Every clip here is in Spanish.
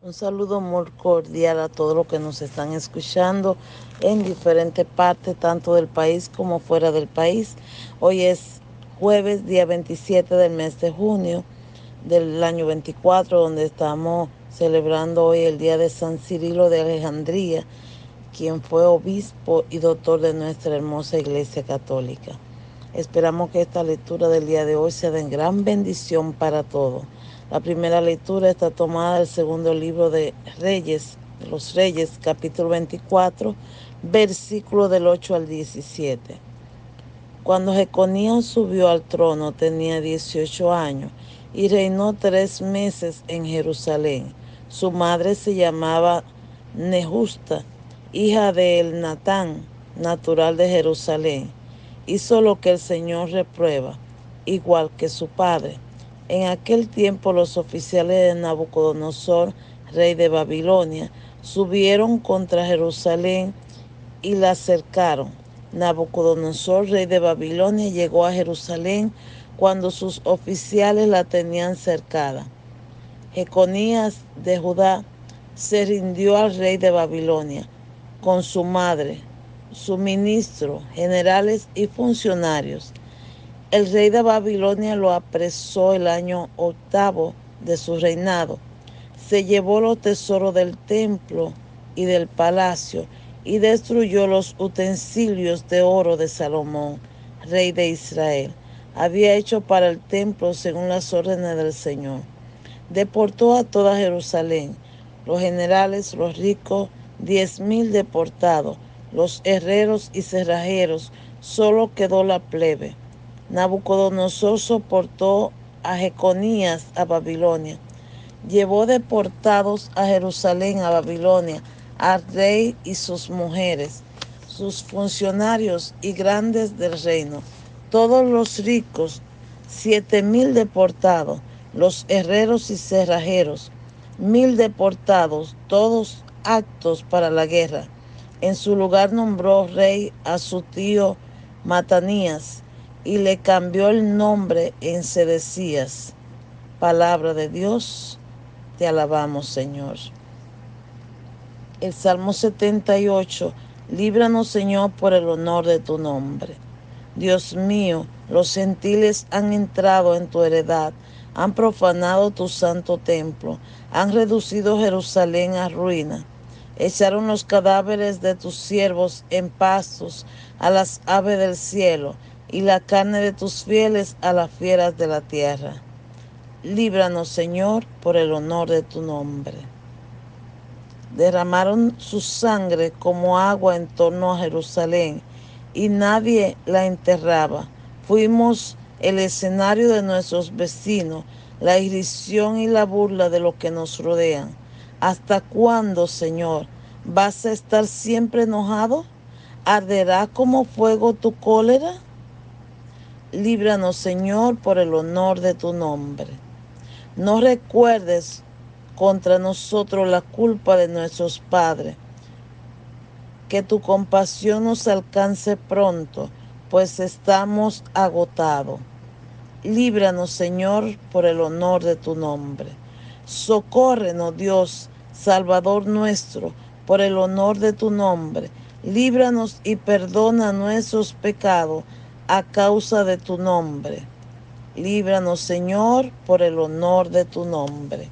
Un saludo muy cordial a todos los que nos están escuchando en diferentes partes, tanto del país como fuera del país. Hoy es jueves, día 27 del mes de junio del año 24, donde estamos celebrando hoy el día de San Cirilo de Alejandría, quien fue obispo y doctor de nuestra hermosa Iglesia Católica. Esperamos que esta lectura del día de hoy sea de gran bendición para todos. La primera lectura está tomada del segundo libro de los Reyes, capítulo 24, versículo del 8 al 17. Cuando Jeconías subió al trono tenía 18 años y reinó 3 meses en Jerusalén. Su madre se llamaba Nehusta, hija de Elnatán, natural de Jerusalén. Hizo lo que el Señor reprueba, igual que su padre. En aquel tiempo los oficiales de Nabucodonosor, rey de Babilonia, subieron contra Jerusalén y la cercaron. Nabucodonosor, rey de Babilonia, llegó a Jerusalén cuando sus oficiales la tenían cercada. Jeconías de Judá se rindió al rey de Babilonia con su madre, su ministro, generales y funcionarios. El rey de Babilonia lo apresó el año 8 de su reinado. Se llevó los tesoros del templo y del palacio y destruyó los utensilios de oro de Salomón, rey de Israel. Había hecho para el templo según las órdenes del Señor. Deportó a toda Jerusalén, los generales, los ricos, 10,000 deportados, los herreros y cerrajeros, solo quedó la plebe. Nabucodonosor soportó a Jeconías a Babilonia. Llevó deportados a Jerusalén, a Babilonia, al rey y sus mujeres, sus funcionarios y grandes del reino, todos los ricos, 7,000 deportados, los herreros y cerrajeros, 1,000 deportados, todos aptos para la guerra. En su lugar nombró rey a su tío Matanías y le cambió el nombre en Sedecías. Palabra de Dios. Te alabamos, Señor. El Salmo 78. Líbranos, Señor, por el honor de tu nombre. Dios mío, los gentiles han entrado en tu heredad, han profanado tu santo templo, han reducido Jerusalén a ruina. Echaron los cadáveres de tus siervos en pastos a las aves del cielo, y la carne de tus fieles a las fieras de la tierra. Líbranos, Señor, por el honor de tu nombre. Derramaron su sangre como agua en torno a Jerusalén, y nadie la enterraba. Fuimos el escenario de nuestros vecinos, la irrisión y la burla de los que nos rodean. ¿Hasta cuándo, Señor, vas a estar siempre enojado? ¿Arderá como fuego tu cólera? Líbranos, Señor, por el honor de tu nombre. No recuerdes contra nosotros la culpa de nuestros padres. Que tu compasión nos alcance pronto, pues estamos agotados. Líbranos, Señor, por el honor de tu nombre. Socórrenos, Dios, Salvador nuestro, por el honor de tu nombre. Líbranos y perdona nuestros pecados a causa de tu nombre. Líbranos, Señor, por el honor de tu nombre.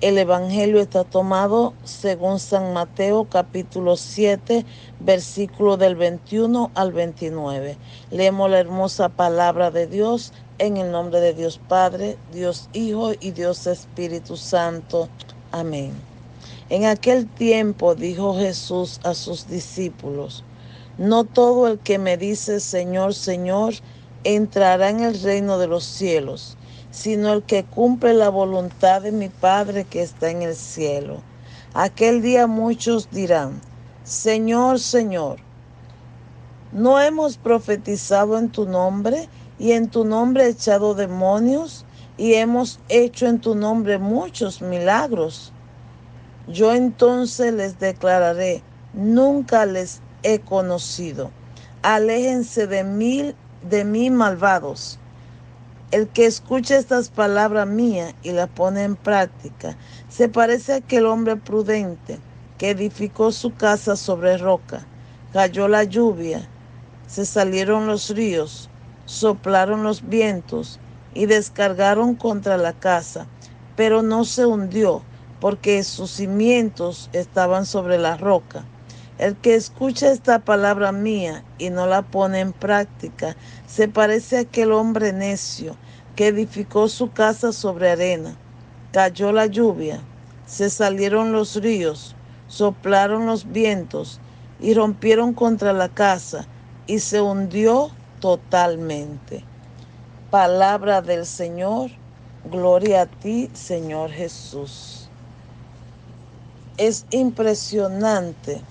El Evangelio está tomado según San Mateo capítulo 7, versículo del 21 al 29. Leemos la hermosa palabra de Dios en el nombre de Dios Padre, Dios Hijo y Dios Espíritu Santo. Amén. En aquel tiempo dijo Jesús a sus discípulos: no todo el que me dice Señor, Señor, entrará en el reino de los cielos, sino el que cumple la voluntad de mi Padre que está en el cielo. Aquel día muchos dirán: Señor, Señor, ¿no hemos profetizado en tu nombre y en tu nombre echado demonios y hemos hecho en tu nombre muchos milagros? Yo entonces les declararé: nunca les he conocido. Aléjense de mí, malvados. El que escucha estas palabras mías y las pone en práctica, se parece a aquel hombre prudente que edificó su casa sobre roca. Cayó la lluvia, se salieron los ríos, soplaron los vientos y descargaron contra la casa, pero no se hundió, porque sus cimientos estaban sobre la roca. El que escucha esta palabra mía y no la pone en práctica, se parece a aquel hombre necio que edificó su casa sobre arena. Cayó la lluvia, se salieron los ríos, soplaron los vientos y rompieron contra la casa, y se hundió totalmente. Palabra del Señor, gloria a ti, Señor Jesús. Es impresionante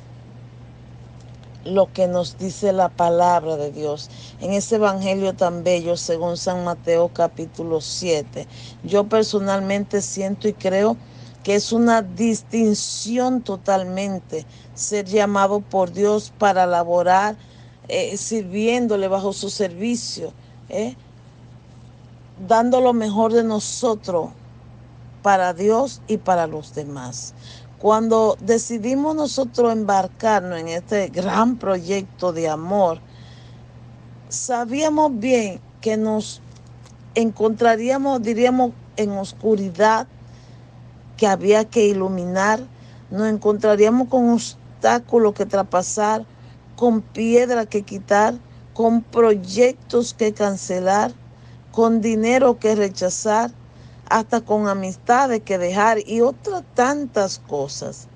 lo que nos dice la palabra de Dios en ese evangelio tan bello según San Mateo capítulo 7. Yo personalmente siento y creo que es una distinción totalmente ser llamado por Dios para laborar sirviéndole bajo su servicio, dando lo mejor de nosotros para Dios y para los demás. Cuando decidimos nosotros embarcarnos en este gran proyecto de amor, sabíamos bien que nos encontraríamos, diríamos, en oscuridad que había que iluminar, nos encontraríamos con obstáculos que traspasar, con piedras que quitar, con proyectos que cancelar, con dinero que rechazar, hasta con amistades que dejar y otras tantas cosas.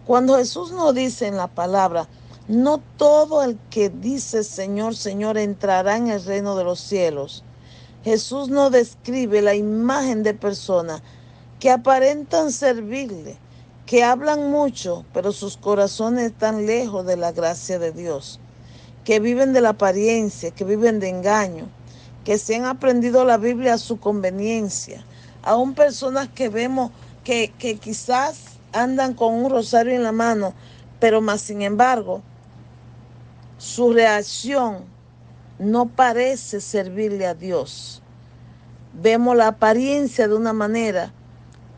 Cuando Jesús nos dice en la palabra, no todo el que dice Señor, Señor entrará en el reino de los cielos, Jesús nos describe la imagen de personas que aparentan servirle, que hablan mucho, pero sus corazones están lejos de la gracia de Dios, que viven de la apariencia, que viven de engaño, que se han aprendido la Biblia a su conveniencia. Aún personas que vemos que quizás andan con un rosario en la mano, pero más sin embargo, su reacción no parece servirle a Dios. Vemos la apariencia de una manera,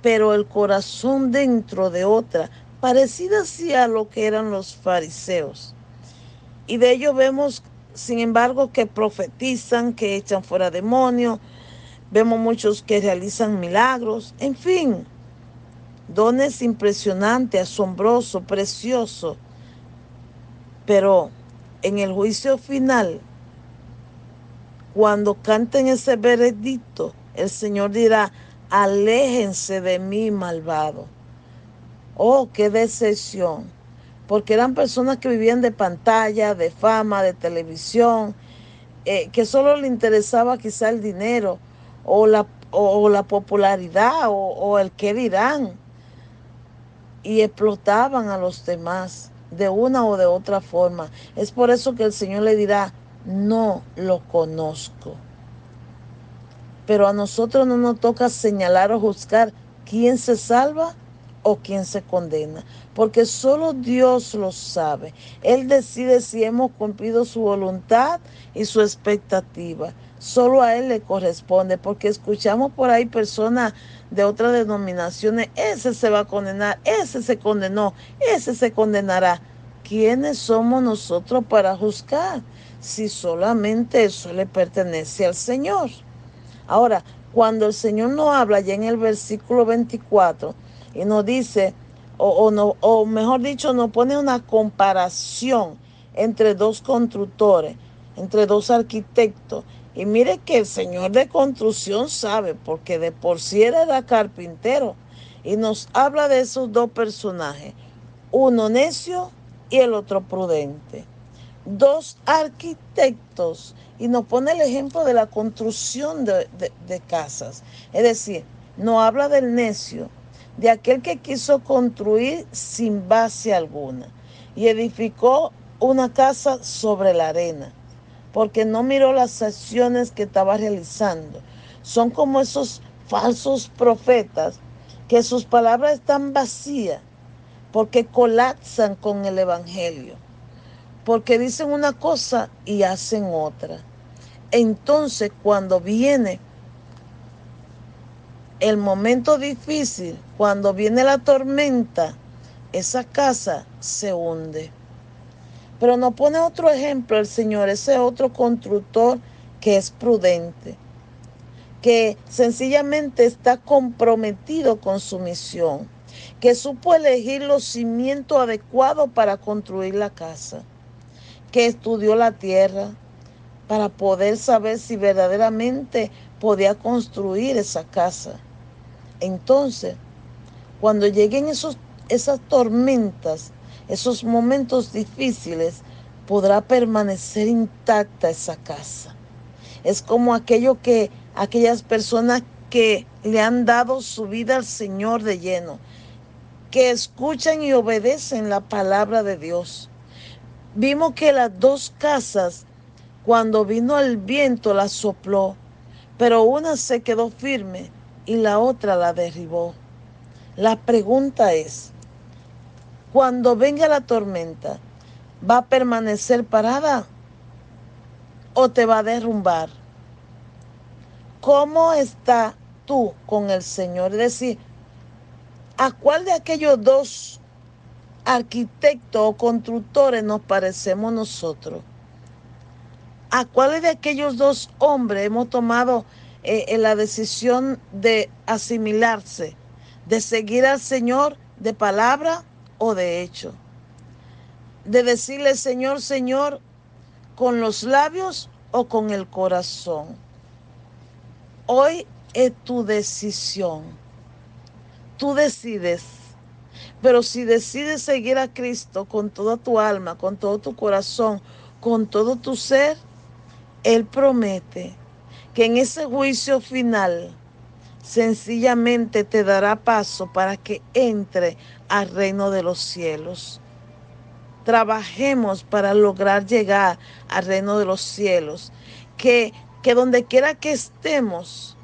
pero el corazón dentro de otra, parecida así a lo que eran los fariseos. Y de ellos vemos, sin embargo, que profetizan, que echan fuera demonios, vemos muchos que realizan milagros, en fin, dones impresionantes, asombrosos, preciosos. Pero en el juicio final, cuando canten ese veredicto, el Señor dirá, aléjense de mí, malvado. Oh, qué decepción. Porque eran personas que vivían de pantalla, de fama, de televisión, que solo le interesaba quizá el dinero o la popularidad o el qué dirán. Y explotaban a los demás de una o de otra forma. Es por eso que el Señor le dirá, no lo conozco. Pero a nosotros no nos toca señalar o juzgar quién se salva o quién se condena, porque solo Dios lo sabe. Él decide si hemos cumplido su voluntad y su expectativa. Solo a Él le corresponde, porque escuchamos por ahí personas de otras denominaciones, ese se va a condenar, ese se condenó, ese se condenará. ¿Quiénes somos nosotros para juzgar si solamente eso le pertenece al Señor? Ahora, cuando el Señor nos habla ya en el versículo 24 y nos dice, o mejor dicho, nos pone una comparación entre dos constructores, entre dos arquitectos. Y mire que el Señor de construcción sabe, porque de por sí era carpintero. Y nos habla de esos dos personajes, uno necio y el otro prudente. Dos arquitectos, y nos pone el ejemplo de la construcción de casas. Es decir, nos habla del necio, de aquel que quiso construir sin base alguna y edificó una casa sobre la arena, porque no miró las acciones que estaba realizando. Son como esos falsos profetas que sus palabras están vacías porque colapsan con el evangelio, porque dicen una cosa y hacen otra. Entonces, cuando viene el momento difícil, cuando viene la tormenta, esa casa se hunde. Pero nos pone otro ejemplo el Señor, ese otro constructor que es prudente, que sencillamente está comprometido con su misión, que supo elegir los cimientos adecuados para construir la casa, que estudió la tierra para poder saber si verdaderamente podía construir esa casa. Entonces, cuando lleguen esas tormentas, esos momentos difíciles, podrá permanecer intacta esa casa. Es como aquellas personas que le han dado su vida al Señor de lleno, que escuchan y obedecen la palabra de Dios. Vimos que las dos casas, cuando vino el viento, las sopló, pero una se quedó firme y la otra la derribó. La pregunta es, cuando venga la tormenta, ¿va a permanecer parada o te va a derrumbar? ¿Cómo estás tú con el Señor? Es decir, ¿a cuál de aquellos dos arquitectos o constructores nos parecemos nosotros? ¿A cuáles de aquellos dos hombres hemos tomado la decisión de asimilarse, de seguir al Señor de palabra o de hecho? De decirle Señor, Señor, con los labios o con el corazón. Hoy es tu decisión. Tú decides. Pero si decides seguir a Cristo con toda tu alma, con todo tu corazón, con todo tu ser, Él promete que en ese juicio final sencillamente te dará paso para que entre al reino de los cielos. Trabajemos para lograr llegar al reino de los cielos. Que donde quiera que estemos,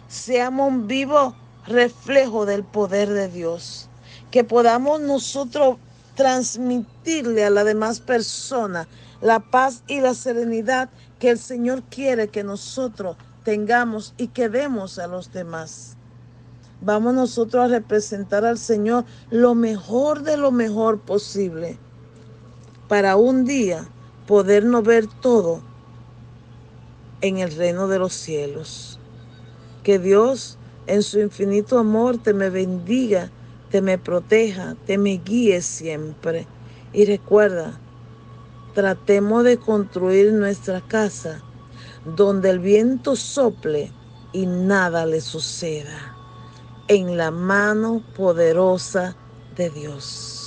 seamos un vivo reflejo del poder de Dios. Que podamos nosotros transmitirle a las demás personas la paz y la serenidad que el Señor quiere que nosotros tengamos y que demos a los demás. Vamos nosotros a representar al Señor lo mejor de lo mejor posible, para un día podernos ver todo en el reino de los cielos. Que Dios en su infinito amor te me bendiga, te me proteja, te me guíe siempre. Y recuerda, tratemos de construir nuestra casa donde el viento sople y nada le suceda, en la mano poderosa de Dios.